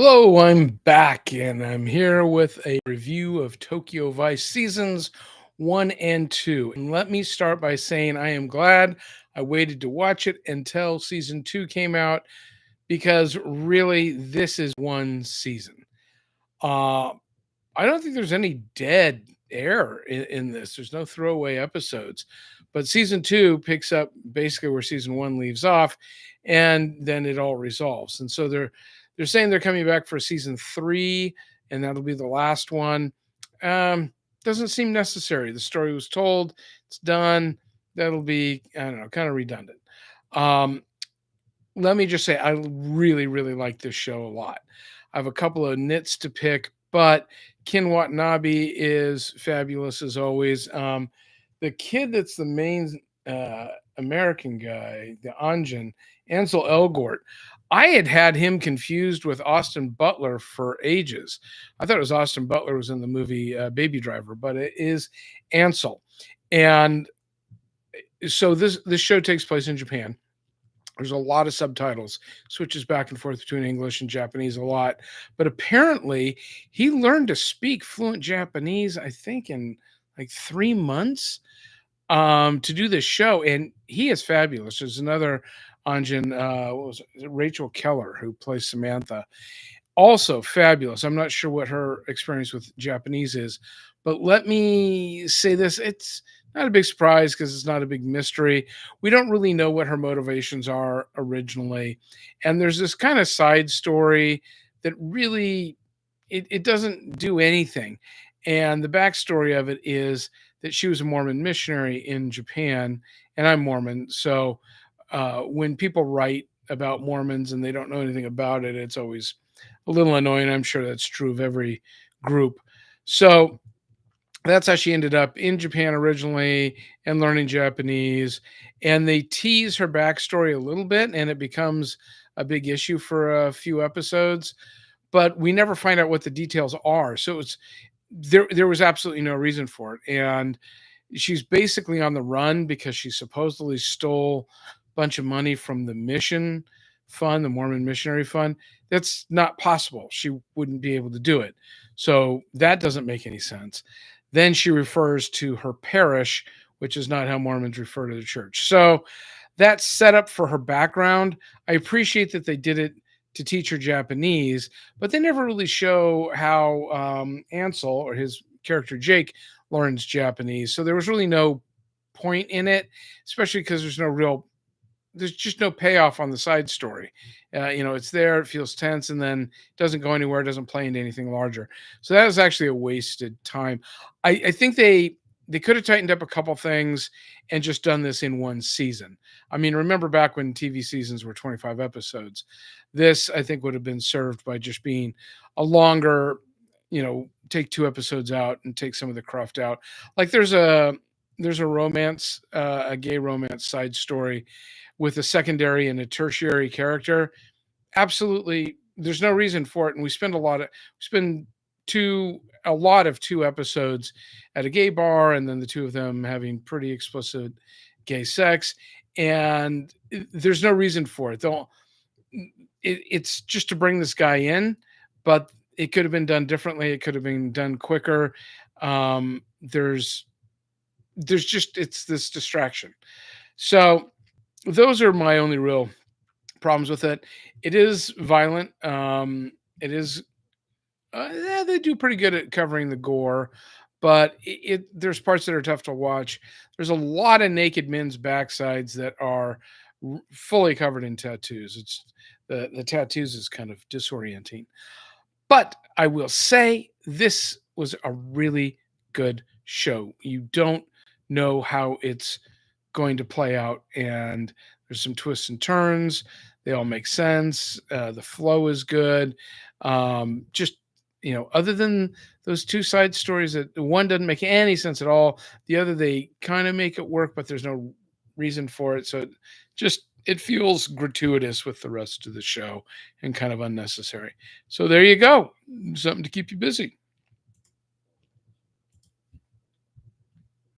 Hello, I'm back and I'm here with a review of Tokyo Vice seasons 1 and 2. And let me start by saying I am glad I waited to watch it until season 2 came out because really this is one season. Uh I don't think there's any dead air in this. There's no throwaway episodes. But season 2 picks up basically where season 1 leaves off, and then it all resolves. And so they're saying they're coming back for season 3, and that'll be the last one. Doesn't seem necessary. The story was told, it's done. That'll be, I don't know, kind of redundant. Um, Let me just say I really, really like this show a lot. I have a couple of nits to pick, but Ken Watanabe is fabulous as always. The kid that's the main American guy, the Anjan, Ansel Elgort, I had him confused with Austin Butler for ages. I thought it was Austin Butler was in the movie Baby Driver, but it is Ansel. And so this show takes place in Japan. There's a lot of subtitles, switches back and forth between English and Japanese a lot. But apparently, he learned to speak fluent Japanese, I think, in like 3 months to do this show. And he is fabulous. There's another Anjin, what was it? Rachel Keller, who plays Samantha, also fabulous. I'm not sure what her experience with Japanese is, but let me say this. It's not a big surprise because it's not a big mystery. We don't really know what her motivations are originally. And there's this kind of side story that really it doesn't do anything. And the backstory of it is that she was a Mormon missionary in Japan, and I'm Mormon. So when people write about Mormons and they don't know anything about it, it's always a little annoying. I'm sure that's true of every group. So that's how she ended up in Japan originally and learning Japanese. And they tease her backstory a little bit, and it becomes a big issue for a few episodes. But we never find out what the details are. So it's there was absolutely no reason for it. And she's basically on the run because she supposedly stole a bunch of money from the mission fund, the Mormon Missionary Fund. That's not possible. She wouldn't be able to do it. So that doesn't make any sense. Then she refers to her parish, which is not how Mormons refer to the church. So that's set up for her background. I appreciate that they did it to teach her Japanese, but they never really show how Ansel or his character Jake learns Japanese. So there was really no point in it, especially because there's just no payoff on the side story. It's there, it feels tense, and then doesn't go anywhere, doesn't play into anything larger. So that was actually a wasted time. I think they could have tightened up a couple things and just done this in one season. I mean, remember back when TV seasons were 25 episodes. This I think would have been served by just being a longer, take 2 episodes out and take some of the cruft out. Like there's a romance, a gay romance side story with a secondary and a tertiary character. Absolutely, there's no reason for it, and we spend a lot of 2 episodes at a gay bar, and then the two of them having pretty explicit gay sex, and there's no reason for it. Don't. It's just to bring this guy in, but it could have been done differently. It could have been done quicker. There's just it's this distraction. So those are my only real problems with it. It is violent. It is yeah, they do pretty good at covering the gore, but there's parts that are tough to watch. There's a lot of naked men's backsides that are fully covered in tattoos. It's the tattoos is kind of disorienting. But I will say this was a really good show. You don't know how it's going to play out, and there's some twists and turns. They all make sense. The flow is good. Just other than those two side stories, that one doesn't make any sense at all. The other they kind of make it work, but there's no reason for it. So it feels gratuitous with the rest of the show and kind of unnecessary. So there you go. Something to keep you busy.